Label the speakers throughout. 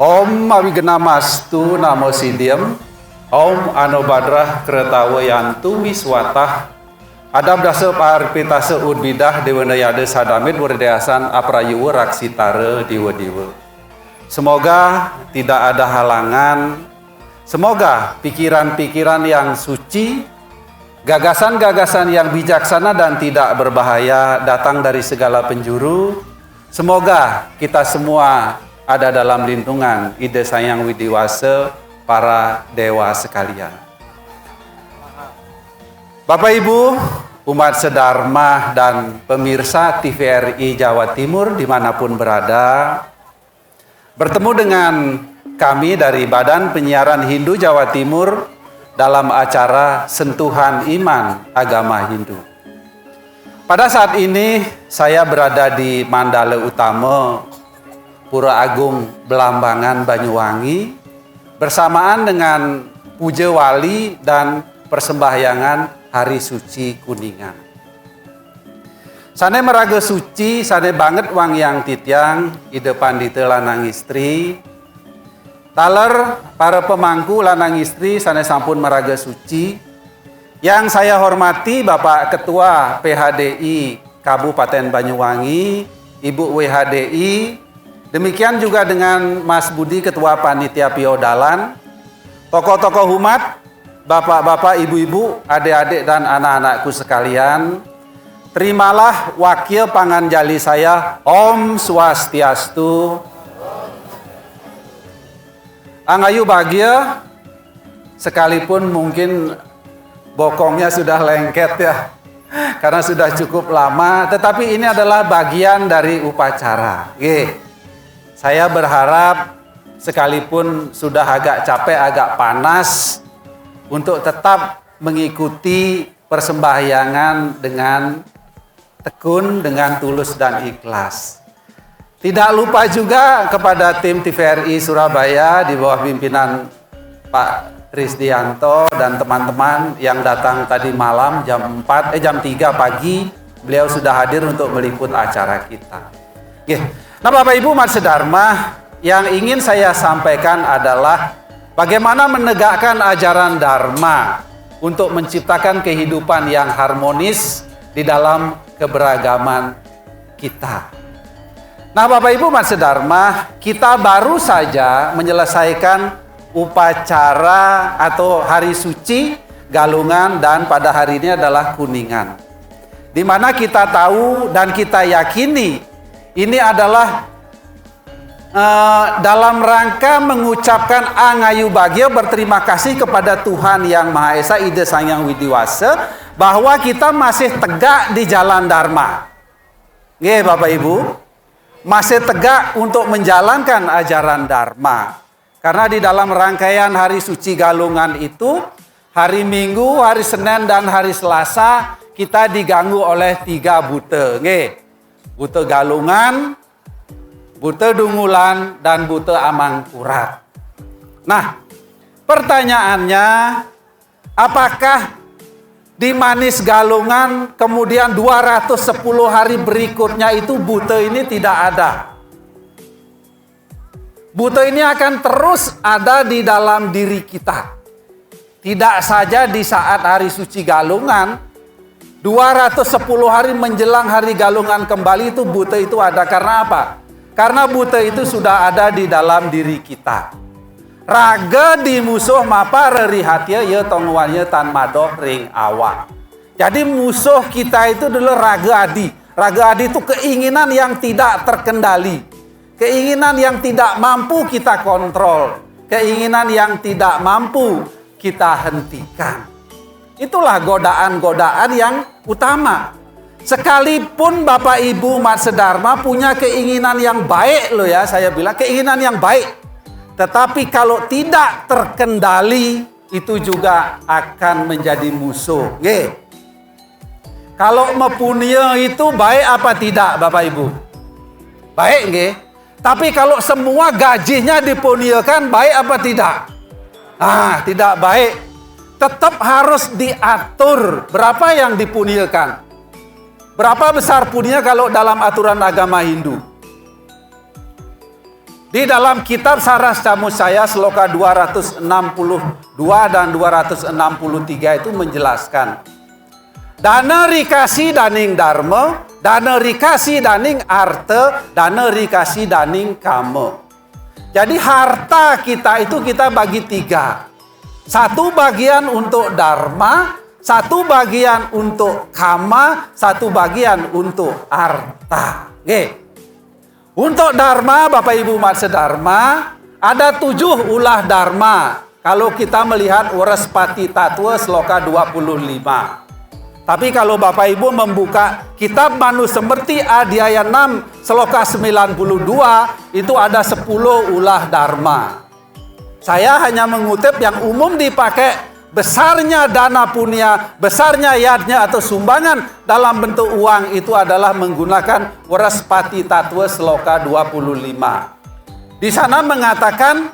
Speaker 1: Om Awigenamastu Namo Siddhiem, Om Anobadrah Kretawa Yantu Wiswatah, Adab Dasa Parpitase Udbidah Dewanayade Sadamit Werdeasan Aprayuwa Raksitare Dewa-dewa. Semoga tidak ada halangan, semoga pikiran-pikiran yang suci, gagasan-gagasan yang bijaksana dan tidak berbahaya datang dari segala penjuru. Semoga kita semua ada dalam lindungan Ida Sang Widiwasa, para dewa sekalian. Bapak Ibu, umat sedharma dan pemirsa TVRI Jawa Timur dimanapun berada, bertemu dengan kami dari Badan Penyiaran Hindu Jawa Timur dalam acara Sentuhan Iman Agama Hindu. Pada saat ini saya berada di Mandala Utama, Pura Agung Belambangan, Banyuwangi, bersamaan dengan puja wali dan persembahyangan Hari Suci Kuningan. Sane meraga suci, sane banget wang yang titiang, ide pandita lanang istri. Taler para pemangku lanang istri, sane sampun meraga suci. Yang saya hormati Bapak Ketua PHDI Kabupaten Banyuwangi, Ibu WHDI, demikian juga dengan Mas Budi Ketua Panitia Piodalan, tokoh-tokoh umat, bapak-bapak, ibu-ibu, adik-adik dan anak-anakku sekalian. Terimalah wakil panganjali saya, Om Swastiastu. Angayu bahagia, sekalipun mungkin bokongnya sudah lengket ya, karena sudah cukup lama, tetapi ini adalah bagian dari upacara. Saya berharap sekalipun sudah agak capek, agak panas, untuk tetap mengikuti persembahyangan dengan tekun, dengan tulus dan ikhlas. Tidak lupa juga kepada tim TVRI Surabaya di bawah pimpinan Pak Risdianto dan teman-teman yang datang tadi malam jam 3 pagi, beliau sudah hadir untuk meliput acara kita. Nah Bapak Ibu umat sedharma, yang ingin saya sampaikan adalah bagaimana menegakkan ajaran Dharma untuk menciptakan kehidupan yang harmonis di dalam keberagaman kita. Nah Bapak Ibu umat sedharma, kita baru saja menyelesaikan upacara atau hari suci Galungan dan pada hari ini adalah Kuningan. Di mana kita tahu dan kita yakini ini adalah dalam rangka mengucapkan angayu bahagia berterima kasih kepada Tuhan Yang Maha Esa Ida Sang Hyang Widiwasa bahwa kita masih tegak di jalan Dharma. Bapak Ibu, masih tegak untuk menjalankan ajaran Dharma. Karena di dalam rangkaian hari suci Galungan itu, hari Minggu, hari Senin dan hari Selasa kita diganggu oleh 3 bute. Bute Galungan, bute Dungulan, dan bute Amangkurat. Nah, Pertanyaannya, apakah di Manis Galungan kemudian 210 hari berikutnya itu bute ini tidak ada? Bute ini akan terus ada di dalam diri kita. Tidak saja di saat hari suci Galungan, 210 hari menjelang hari Galungan kembali itu bute itu ada. Karena apa? Karena bute itu sudah ada di dalam diri kita. Raga di musuh mapa rerihatya ya tongwannya tan madoh ring awak. Jadi musuh kita itu adalah raga adi. Raga adi itu keinginan yang tidak terkendali. Keinginan yang tidak mampu kita kontrol. Keinginan yang tidak mampu kita hentikan. Itulah godaan-godaan yang utama. Sekalipun Bapak Ibu umat sedharma punya keinginan yang baik loh ya, saya bilang keinginan yang baik. Tetapi kalau tidak terkendali, itu juga akan menjadi musuh. Nggih. Kalau mepunya itu baik apa tidak Bapak Ibu? Baik nggih. Tapi kalau semua gajinya dipunyakan baik apa tidak? Tidak baik. Tetap harus diatur berapa yang dipunyakan. Berapa besar punya kalau dalam aturan agama Hindu? Di dalam kitab Saras Camusaya Sloka 262 dan 263 itu menjelaskan. Dana rikasi daning dharma, dana rikasi daning arte, dana rikasi daning kama. Jadi harta kita itu kita bagi 3. Satu bagian untuk dharma, satu bagian untuk kama, satu bagian untuk arta. Oke. Untuk dharma, Bapak Ibu umat sedharma, ada 7 ulah dharma. Kalau kita melihat Waraspati Tattwa Sloka 25. Tapi kalau Bapak Ibu membuka kitab Manusemerti Adhyaya 6 Sloka 92, itu ada 10 ulah dharma. Saya hanya mengutip yang umum dipakai. Besarnya dana punya, besarnya yadnya atau sumbangan dalam bentuk uang itu adalah menggunakan Waraspati Tattwa Sloka 25. Di sana mengatakan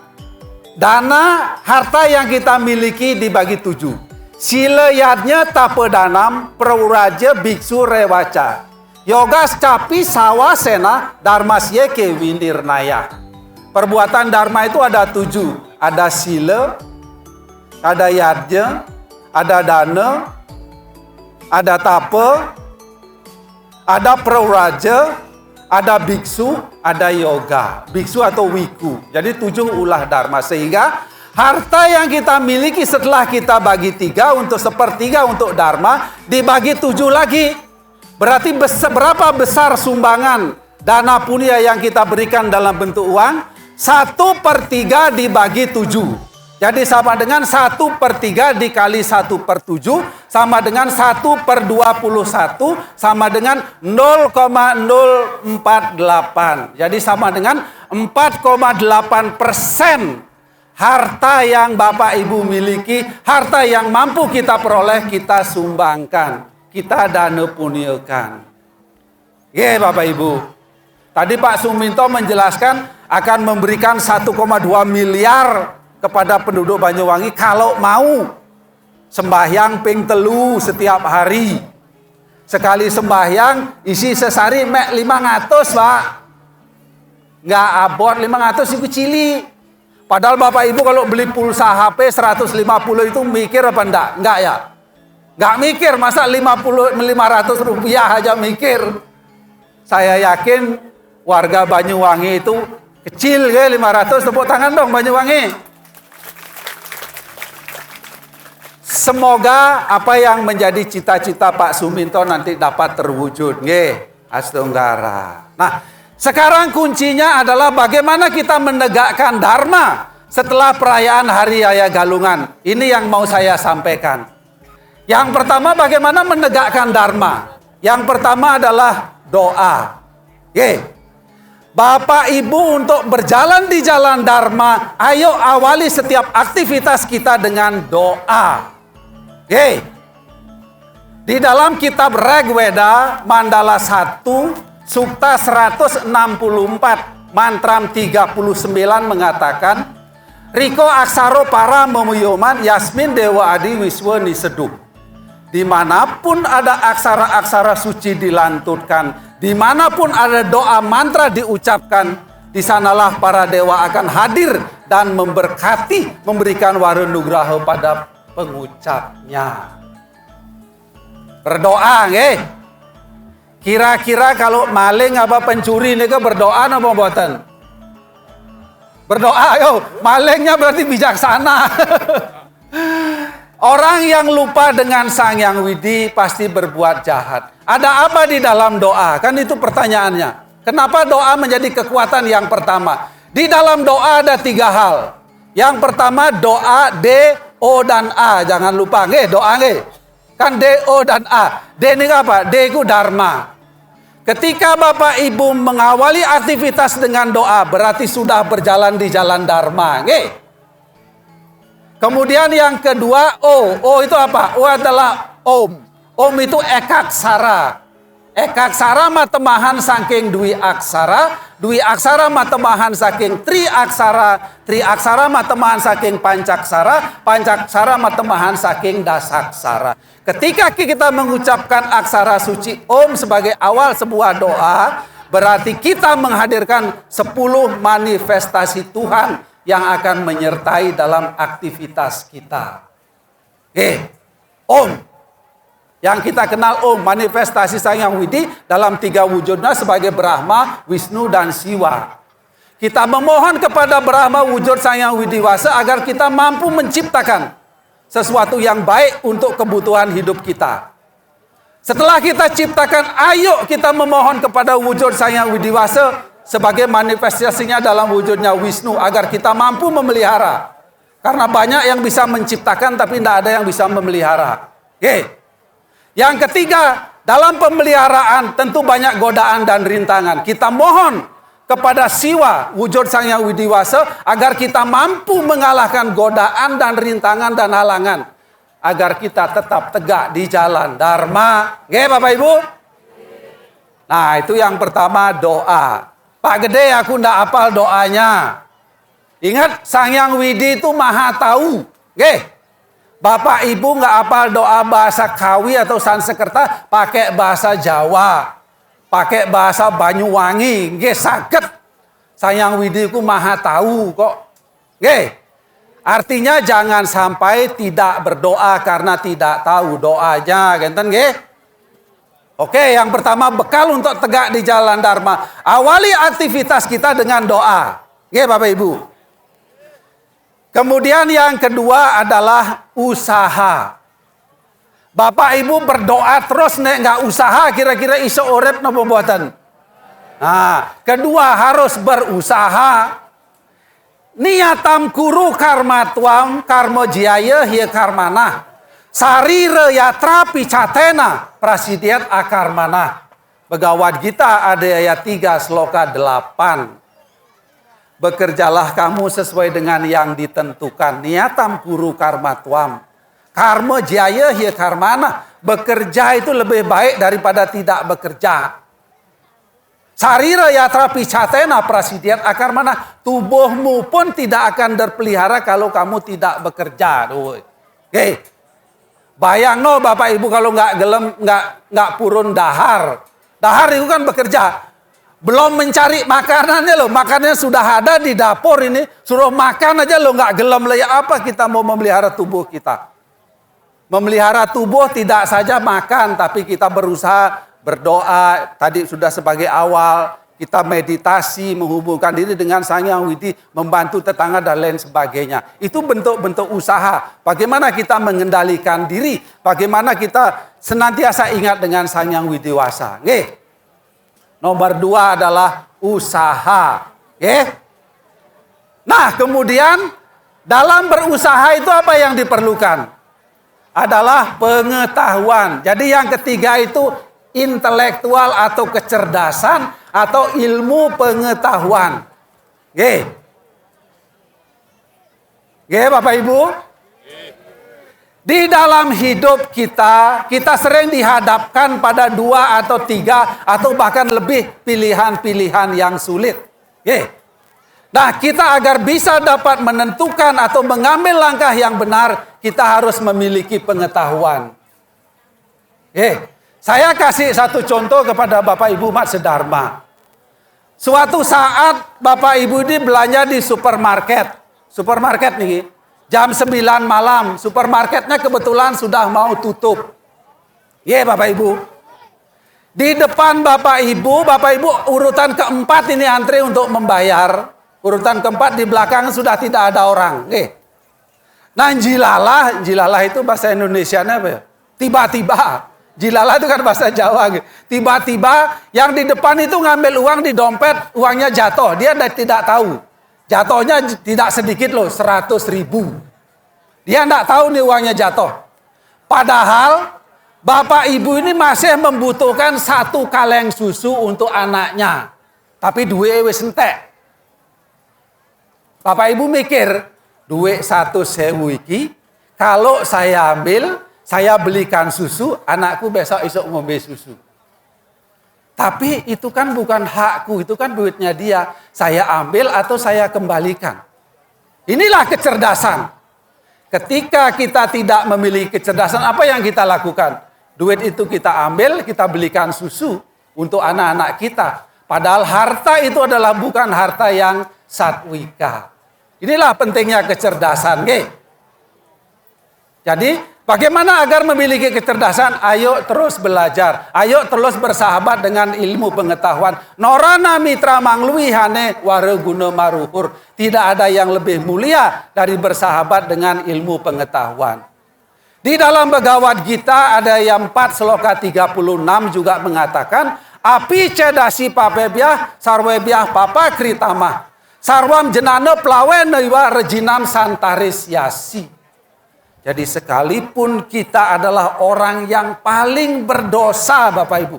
Speaker 1: dana harta yang kita miliki dibagi 7. Sila yadnya tapedanam prauraja biksu rewaca. Yoga capi sawasena dharmasye kewinirnaya. Perbuatan dharma itu ada 7. Ada sila, ada yadnya, ada dana, ada tapa, ada prauraja, ada biksu, ada yoga. Biksu atau wiku. Jadi 7 ulah dharma. Sehingga harta yang kita miliki setelah kita bagi 3 untuk 1/3 untuk dharma, dibagi 7 lagi. Berarti berapa besar sumbangan dana punya yang kita berikan dalam bentuk uang? 1/3 dibagi 7. Jadi sama dengan 1/3 dikali 1/7 sama dengan 1/21 sama dengan 0,048. Jadi sama dengan 4,8% harta yang Bapak Ibu miliki, harta yang mampu kita peroleh, kita sumbangkan, kita dana punyakan. Oke Bapak Ibu. Tadi Pak Suminto menjelaskan akan memberikan 1,2 miliar kepada penduduk Banyuwangi kalau mau sembahyang ping telu setiap hari. Sekali sembahyang isi sesari mek 500 Pak. Nggak abot 500 itu cili. Padahal Bapak Ibu kalau beli pulsa HP 150 itu mikir apa enggak? Enggak ya? Enggak mikir, masa 500 rupiah aja mikir. Saya yakin warga Banyuwangi itu kecil ya 500, tepuk tangan dong Banyuwangi. Semoga apa yang menjadi cita-cita Pak Suminto nanti dapat terwujud. Nggih, Astunggara. Nah, sekarang kuncinya adalah bagaimana kita menegakkan dharma setelah perayaan Hari Raya Galungan. Ini yang mau saya sampaikan. Yang pertama bagaimana menegakkan dharma? Yang pertama adalah doa. Nggih. Bapak Ibu untuk berjalan di jalan dharma, ayo awali setiap aktivitas kita dengan doa. Oke. Di dalam kitab Rigveda Mandala 1 Sukta 164 Mantram 39 mengatakan Riko aksaro para memuyoman Yasmin Dewa Adi Wiswa Niseduh. Dimanapun ada aksara-aksara suci dilantunkan, dimanapun ada doa mantra diucapkan, di sanalah para dewa akan hadir dan memberkati, memberikan warunugraha pada pengucapnya. Berdoa, nggih. Kira-kira kalau maling apa pencuri nih berdoa apa buatan? Berdoa, yo. Malingnya berarti bijaksana. Orang yang lupa dengan Sang Hyang Widi pasti berbuat jahat. Ada apa di dalam doa? Kan itu pertanyaannya. Kenapa doa menjadi kekuatan yang pertama? Di dalam doa ada 3 hal. Yang pertama doa D, O, dan A. Jangan lupa, nggih, doa nggih. Kan D, O, dan A. D ini apa? D itu Dharma. Ketika Bapak Ibu mengawali aktivitas dengan doa, berarti sudah berjalan di jalan Dharma. Nggih. Kemudian yang kedua, O. O itu apa? O adalah Om. Om itu ekaksara. Ekaksara matemahan saking dwi aksara. Dwi aksara matemahan saking tri aksara. Tri aksara matemahan saking pancaksara. Pancaksara matemahan saking dasaksara. Ketika kita mengucapkan aksara suci Om sebagai awal sebuah doa, berarti kita menghadirkan 10 manifestasi Tuhan yang akan menyertai dalam aktivitas kita. Om. Yang kita kenal Om, manifestasi Sang Hyang Widi dalam 3 wujudnya sebagai Brahma, Wisnu, dan Siwa. Kita memohon kepada Brahma wujud Sang Hyang Widiwasa agar kita mampu menciptakan sesuatu yang baik untuk kebutuhan hidup kita. Setelah kita ciptakan, ayo kita memohon kepada wujud Sang Hyang Widiwasa sebagai manifestasinya dalam wujudnya Wisnu agar kita mampu memelihara. Karena banyak yang bisa menciptakan tapi tidak ada yang bisa memelihara. Yang ketiga, dalam pemeliharaan tentu banyak godaan dan rintangan. Kita mohon kepada Siwa, wujud Sang Hyang Widiwasa, agar kita mampu mengalahkan godaan dan rintangan dan halangan. Agar kita tetap tegak di jalan Dharma. Bapak Ibu? Nah, itu yang pertama, doa. Pak Gede, aku ndak hafal doanya. Ingat, Sang Hyang Widi itu maha tahu. Bapak Ibu nggak hafal doa bahasa Kawi atau Sanskerta, pakai bahasa Jawa, pakai bahasa Banyuwangi, saged. Sang Hyang Widi itu maha tahu kok. Artinya jangan sampai tidak berdoa karena tidak tahu doanya, genten nggih? Oke, yang pertama bekal untuk tegak di jalan Dharma. Awali aktivitas kita dengan doa. Bapak Ibu. Kemudian yang kedua adalah usaha. Bapak Ibu berdoa terus nek nggak usaha kira-kira iso urip napa mboten? Nah, kedua harus berusaha. Niatam kuru karma tuam karma jaya hiya karmana. Sarira yatra picatena prasidiat akarmana. Bhagavad Gita ada ayat 3 sloka 8. Bekerjalah kamu sesuai dengan yang ditentukan. Niatam kuru karma tuam. Karma jaya hiya karmana. Bekerja itu lebih baik daripada tidak bekerja. Sarira yatra picatena prasidiat akarmana. Tubuhmu pun tidak akan terpelihara kalau kamu tidak bekerja. Bayang no Bapak Ibu kalau nggak purun dahar. Dahar itu kan bekerja. Belum mencari makanannya loh. Makanannya sudah ada di dapur ini. Suruh makan aja loh nggak gelem ya apa kita mau memelihara tubuh kita. Memelihara tubuh tidak saja makan. Tapi kita berusaha berdoa. Tadi sudah sebagai awal. Kita meditasi, menghubungkan diri dengan Sang Hyang Widi, membantu tetangga dan lain sebagainya. Itu bentuk-bentuk usaha. Bagaimana kita mengendalikan diri, bagaimana kita senantiasa ingat dengan Sang Hyang Widiwasa. Nomor 2 adalah usaha. Nah, kemudian dalam berusaha itu apa yang diperlukan? Adalah pengetahuan. Jadi yang ketiga itu intelektual atau kecerdasan atau ilmu pengetahuan. Bapak Ibu. Di dalam hidup kita sering dihadapkan pada 2 atau 3 atau bahkan lebih pilihan-pilihan yang sulit. Nah, kita agar bisa dapat menentukan atau mengambil langkah yang benar, kita harus memiliki pengetahuan. Saya kasih satu contoh kepada Bapak Ibu umat sedharma. Suatu saat Bapak Ibu ini belanja di supermarket. Supermarket nih, jam 9 malam. Supermarketnya kebetulan sudah mau tutup. Bapak Ibu. Di depan Bapak Ibu urutan keempat ini antri untuk membayar. Urutan keempat di belakang sudah tidak ada orang. Nah, jilalah itu bahasa Indonesianya apa ya? Tiba-tiba. Jilalah itu kan bahasa Jawa. Tiba-tiba yang di depan itu ngambil uang di dompet, uangnya jatuh. Dia tidak tahu. Jatuhnya tidak sedikit loh, 100.000. Dia tidak tahu nih uangnya jatuh. Padahal Bapak Ibu ini masih membutuhkan 1 kaleng susu untuk anaknya. Tapi duit wis entek. Bapak Ibu mikir, duit 1.000 iki, kalau saya ambil, saya belikan susu, anakku besok esok ngombe susu. Tapi itu kan bukan hakku, itu kan duitnya dia. Saya ambil atau saya kembalikan. Inilah kecerdasan. Ketika kita tidak memiliki kecerdasan, apa yang kita lakukan? Duit itu kita ambil, kita belikan susu untuk anak-anak kita. Padahal harta itu adalah bukan harta yang satwika. Inilah pentingnya kecerdasan. Jadi bagaimana agar memiliki kecerdasan? Ayo terus belajar. Ayo terus bersahabat dengan ilmu pengetahuan. Norana mitra manglui hane wareguna maruhur. Tidak ada yang lebih mulia dari bersahabat dengan ilmu pengetahuan. Di dalam Bhagavad Gita ada yang 4 sloka 36 juga mengatakan, api cedasi papebyah sarwebyah papa kritamah. Sarwam jenana plawen naiwa rejinam santaris yasi. Jadi sekalipun kita adalah orang yang paling berdosa Bapak Ibu.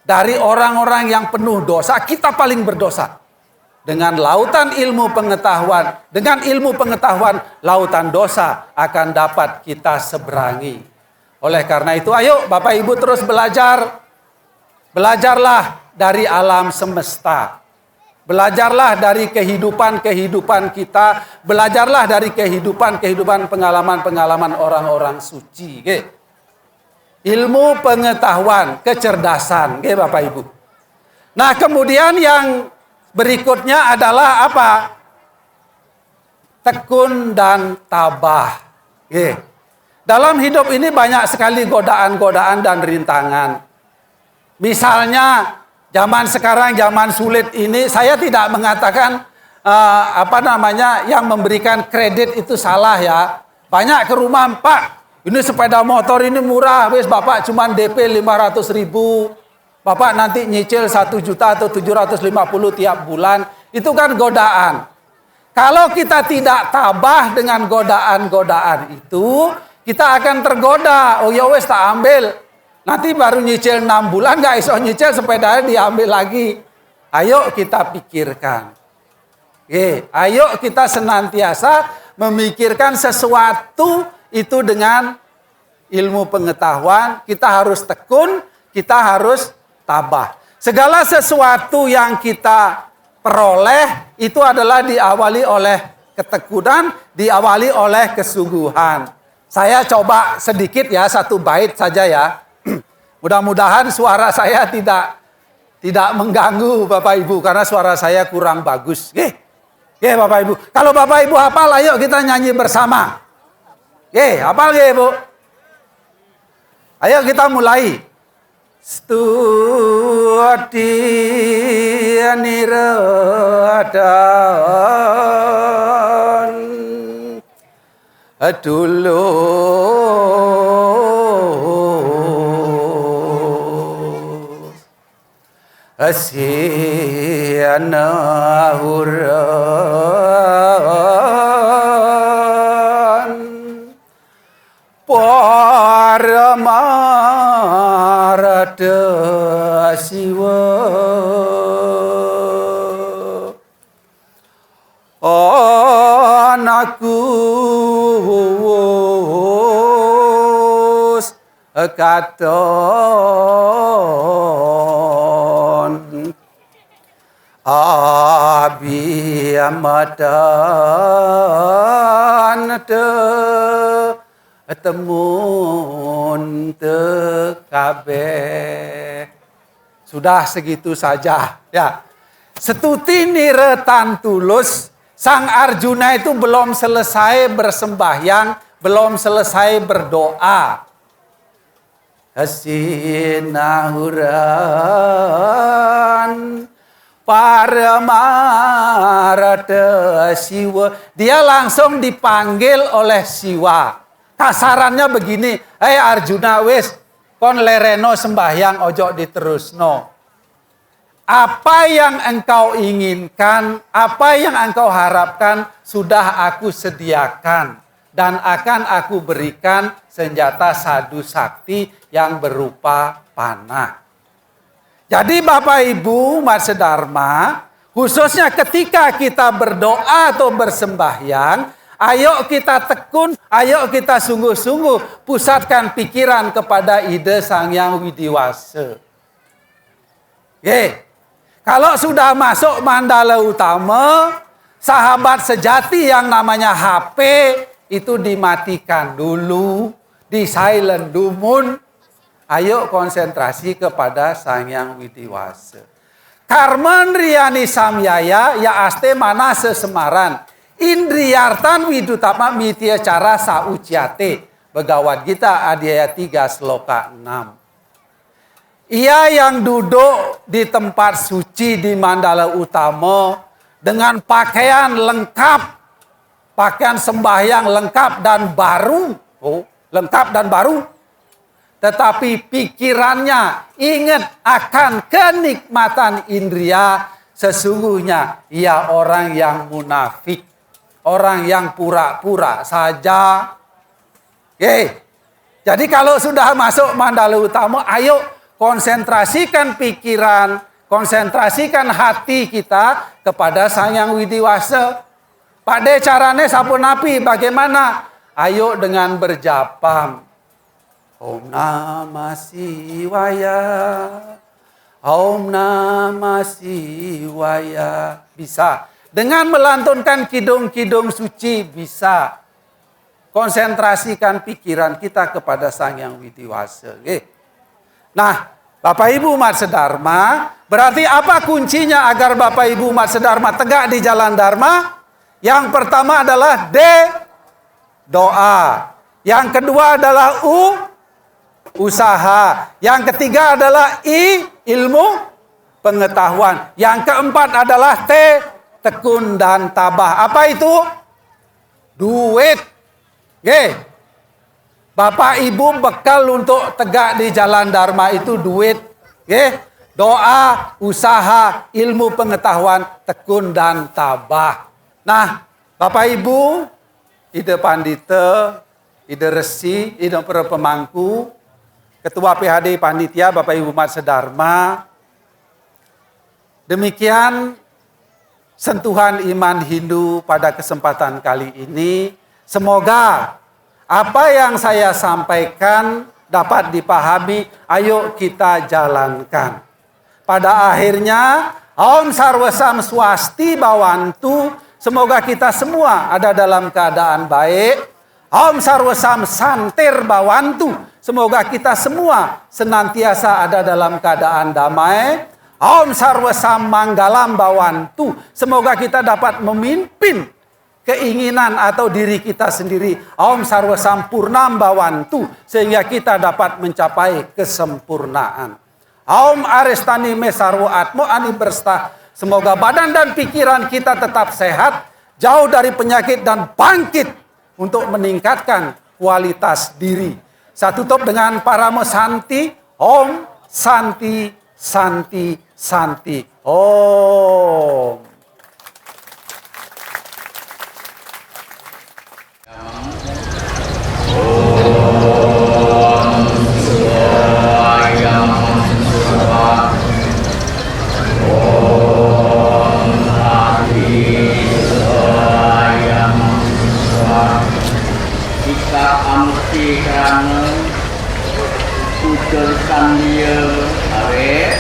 Speaker 1: Dari orang-orang yang penuh dosa, kita paling berdosa. Dengan lautan ilmu pengetahuan, lautan dosa akan dapat kita seberangi. Oleh karena itu, ayo Bapak Ibu terus belajar. Belajarlah dari alam semesta. Belajarlah dari kehidupan kita. Belajarlah dari kehidupan pengalaman orang-orang suci. Ilmu pengetahuan, kecerdasan. Bapak Ibu. Nah, kemudian yang berikutnya adalah apa? Tekun dan tabah. Dalam hidup ini banyak sekali godaan-godaan dan rintangan. Misalnya zaman sekarang, zaman sulit ini, saya tidak mengatakan yang memberikan kredit itu salah ya. Banyak ke rumah, Pak, ini sepeda motor ini murah, wis Bapak cuma DP 500.000. Bapak nanti nyicil 1 juta atau 750 tiap bulan. Itu kan godaan. Kalau kita tidak tabah dengan godaan-godaan itu, kita akan tergoda. Oh ya wis tak ambil. Nanti baru nyicil 6 bulan, gak iso nyicil, sepedanya diambil lagi. Ayo kita pikirkan. Ayo kita senantiasa memikirkan sesuatu itu dengan ilmu pengetahuan. Kita harus tekun, kita harus tabah. Segala sesuatu yang kita peroleh itu adalah diawali oleh ketekunan, diawali oleh kesungguhan. Saya coba sedikit ya, 1 bait saja ya. Mudah-mudahan suara saya tidak mengganggu Bapak Ibu karena suara saya kurang bagus. Bapak Ibu. Kalau Bapak Ibu hafal, ayo kita nyanyi bersama. Hafal Bu? Ayo kita mulai. Studi niradan dulu asyana huran paramarada siwa anakku katon abi Ramadan temun kabeh. Sudah segitu saja ya. Setuti niretan tulus, Sang Arjuna itu belum selesai bersembahyang, belum selesai berdoa. Hasinahuran Paramarata Siwa. Dia langsung dipanggil oleh Siwa. Kasarannya begini, Arjuna wis kon lereno sembahyang ojo diterusno. Apa yang engkau inginkan, apa yang engkau harapkan sudah aku sediakan dan akan aku berikan senjata sadu sakti yang berupa panah. Jadi Bapak Ibu umat sedharma, khususnya ketika kita berdoa atau bersembahyang, ayo kita tekun, ayo kita sungguh-sungguh pusatkan pikiran kepada ide Sang Hyang Widiwasa. Kalau sudah masuk mandala utama, sahabat sejati yang namanya HP itu dimatikan dulu, di silent dumun. Ayo konsentrasi kepada Sang Hyang Widiwasa. Karmen riyani samyaya ya aste mana sesemaran. Indriyartan widutama mitya cara sauciate. Begawat Gita Adhyaya 3 Sloka 6. Ia yang duduk di tempat suci di mandala utama dengan pakaian lengkap, pakaian sembahyang lengkap dan baru, lengkap dan baru. Tetapi pikirannya ingat akan kenikmatan indria, sesungguhnya ia orang yang munafik, orang yang pura-pura saja. Jadi kalau sudah masuk mandala utama, ayo konsentrasikan pikiran, konsentrasikan hati kita kepada Sang Hyang Widiwasa. Pada carane sapun api bagaimana? Ayo dengan berjapang. Om Namah Shivaya. Om Namah Shivaya. Bisa. Dengan melantunkan kidung-kidung suci bisa. Konsentrasikan pikiran kita kepada Sang Hyang Widiwasa. Nah, Bapak Ibu umat sedharma, berarti apa kuncinya agar Bapak Ibu umat sedharma tegak di jalan dharma? Yang pertama adalah doa. Yang kedua adalah usaha. Yang ketiga adalah ilmu pengetahuan. Yang keempat adalah tekun dan tabah. Apa itu? Duit. Bapak Ibu bekal untuk tegak di jalan dharma itu duit. Doa, usaha, ilmu pengetahuan, tekun dan tabah. Nah, Bapak Ibu, ide pandita, ide resi, ide para pemangku, Ketua PHD Panitia, Bapak Ibu umat sedharma. Demikian sentuhan iman Hindu pada kesempatan kali ini. Semoga apa yang saya sampaikan dapat dipahami, ayo kita jalankan. Pada akhirnya, Om Sarwasam Swasti Bawantu, semoga kita semua ada dalam keadaan baik. Om Sarwasam Santir Bawantu, semoga kita semua senantiasa ada dalam keadaan damai. Om Sarwasam Manggalam Bawantu, semoga kita dapat memimpin keinginan atau diri kita sendiri. Om Sarwa Sampurnam Bawantu, sehingga kita dapat mencapai kesempurnaan. Om Arestani Mesarwo Atmo Ani Bersta, semoga badan dan pikiran kita tetap sehat, jauh dari penyakit dan bangkit untuk meningkatkan kualitas diri. Saya tutup dengan Paramo Santi. Om Santi Santi Santi. Om.
Speaker 2: Amti kerana putuskan dia awet